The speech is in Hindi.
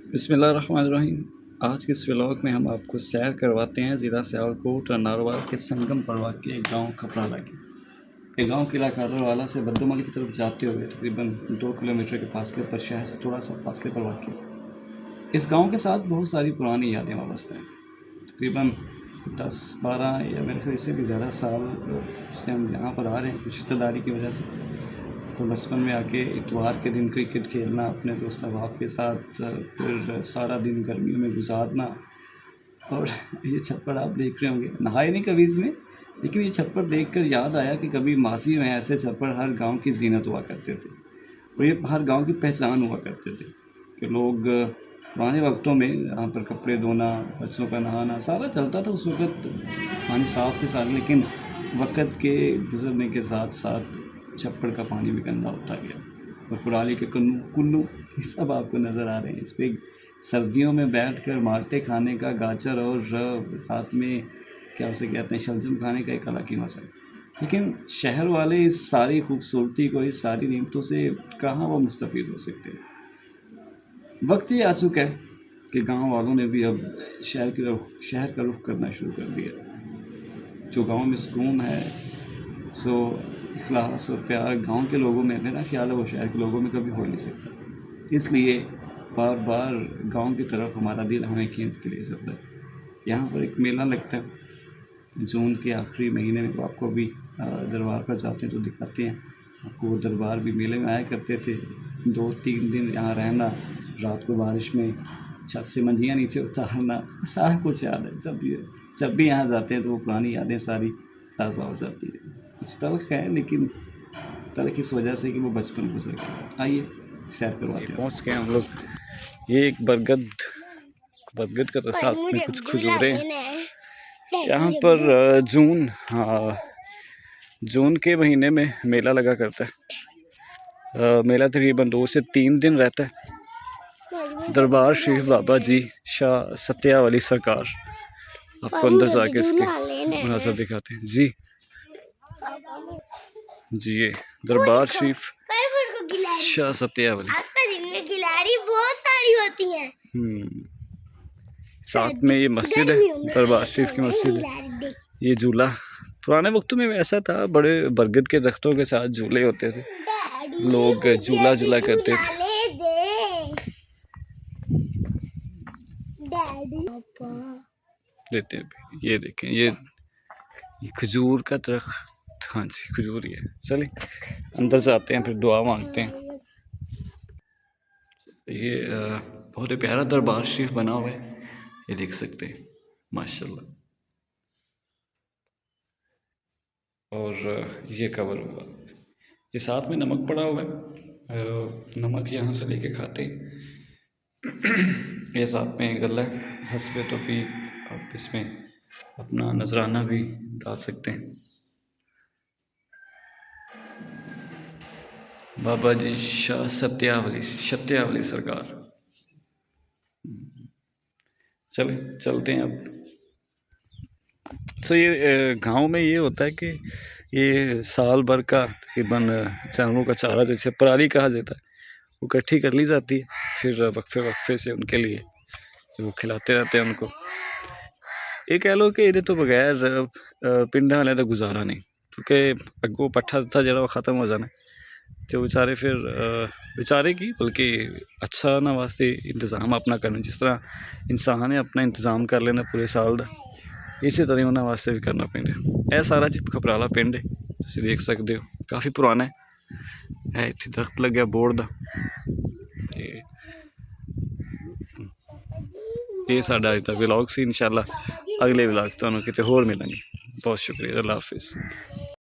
बिस्मिल्लाहिर्रहमानिर्रहीम। आज के इस व्लॉग में हम आपको सैर करवाते हैं ज़िला सियालकोट और नारोवाल के संगम परवा के एक गाँव खपराला की। ये गाँव किला कादरवाला से बद्दोमल की तरफ जाते हुए तकरीबन 2 किलोमीटर के फासले पर, शहर से थोड़ा सा फासले पर वाक़। इस गाँव के साथ बहुत सारी पुरानी यादें वाबस्ता हैं। तकरीबन 10-12 या मेरे ख्याल से भी ज़्यादा साल से हम यहाँ पर आ रहे हैं, कुछ रिश्तेदारी की वजह से। तो बचपन में आके इतवार के दिन क्रिकेट खेलना अपने दोस्त अहबाब के साथ, फिर सारा दिन गर्मियों में गुजारना। और ये छप्पर आप देख रहे होंगे, नहाए नहीं कभी इसमें, लेकिन ये छप्पर देखकर याद आया कि कभी मासी में ऐसे छप्पर हर गांव की जीनत हुआ करते थे और ये हर गांव की पहचान हुआ करते थे कि लोग पुराने वक्तों में यहाँ पर कपड़े धोना, बच्चों का नहाना सारा चलता था। उस वक़्त पानी साफ़ के साथ, लेकिन वक़्त के गुज़रने के साथ साथ छप्पर का पानी भी गंदा होता गया और पुराने के कुल्लू ये सब आपको नज़र आ रहे हैं। इस पर सर्दियों में बैठकर माल्टे खाने का, गाजर और साथ में क्या उसे कहते हैं शलजम खाने का एक अलग ही मज़ा है। लेकिन शहर वाले इस सारी खूबसूरती को, इस सारी नेमतों से कहाँ वो मुस्तफ़ीद हो सकते हैं। वक्त ये आ चुका है कि गांव वालों ने भी अब शहर का रुख करना शुरू कर दिया। जो गांव में सुकून है, सो इखलास और प्यार गांव के लोगों में, मेरा ख्याल है वो शहर के लोगों में कभी हो नहीं सकता। इसलिए बार बार गांव की तरफ हमारा दिल हमें खींच के ले सकता है। यहाँ पर एक मेला लगता है जून के आखिरी महीने में। आपको अभी दरबार पर जाते हैं तो दिखाते हैं आपको। वो दरबार भी मेले में आया करते थे। 2-3 दिन यहाँ रहना, रात को बारिश में छत से मंजियाँ नीचे उतारना, सारा कुछ याद है। जब भी यहाँ जाते हैं तो वो पुरानी यादें सारी ताज़ा हो जाती है। कुछ तल्ख है, लेकिन तल्ख इस वजह से कि वो बचपन गुजर गया। आइए सैर करवाते हैं। पहुँच गए हम लोग। ये एक बरगद का तो साथ में कुछ खजूरें हैं। यहाँ पर जून के महीने में मेला लगा करता है। मेला तकरीबन 2 से 3 दिन रहता है। दरबार शरीफ बाबा जी शाह सत्या वाली सरकार, आपको अंदर जाके इसके मुनाज़र दिखाते हैं। जी ये दरबार शरीफ शाह सत्या वाली। खिलाड़ी बहुत सारी होती हैं। साथ में ये मस्जिद है, दरबार शरीफ की मस्जिद है। ये झूला पुराने वक्तों में ऐसा था, बड़े बरगद के दरख्तों के साथ झूले होते थे, लोग झूला करते थे। लेते हैं। ये देखें, ये खजूर का दरख्त। हाँ जी, खजूर ही है। चलिए अंदर जाते हैं, फिर दुआ मांगते हैं। ये बहुत ही प्यारा दरबार शरीफ बना हुआ है, ये देख सकते हैं माशाल्लाह। और ये कवर हुआ, ये साथ में नमक पड़ा हुआ है। नमक यहाँ से लेके खाते हैं। ये साथ में गला है, हस्बे तौफीक आप इसमें अपना नजराना भी डाल सकते हैं। बाबा जी शाह सत्यावली सरकार। चलते हैं अब। तो ये गांव में ये होता है कि ये साल भर का तकरीबन जानवरों का चारा, जैसे पराली कहा जाता है, वो इकट्ठी कर ली जाती है। फिर वक्फे से उनके लिए वो खिलाते रहते हैं उनको। ये कह लो कि ये तो बगैर पिंड वाले का गुजारा नहीं, क्योंकि अगो पट्ठा था जरा वो ख़त्म हो जाना, तो बेचारे फिर बेचारे की बल्कि अच्छा ना वास्ते इंतज़ाम अपना करना। जिस तरह इंसान है अपना इंतज़ाम कर लेना पूरे साल का, इसी तरह उन्होंने वास्ते भी करना पैंदा। यह सारा जी खपराला पिंड है, तुसीं देख सकते हो, काफ़ी पुराना है। इत्थे दरख्त लग्या बोर्ड का। ये साडा अज दा व्लॉग सी। इंशाअल्लाह अगले व्लॉग तुहानूं किते होर मिलांगे। बहुत शुक्रिया। अल्लाह हाफिज़।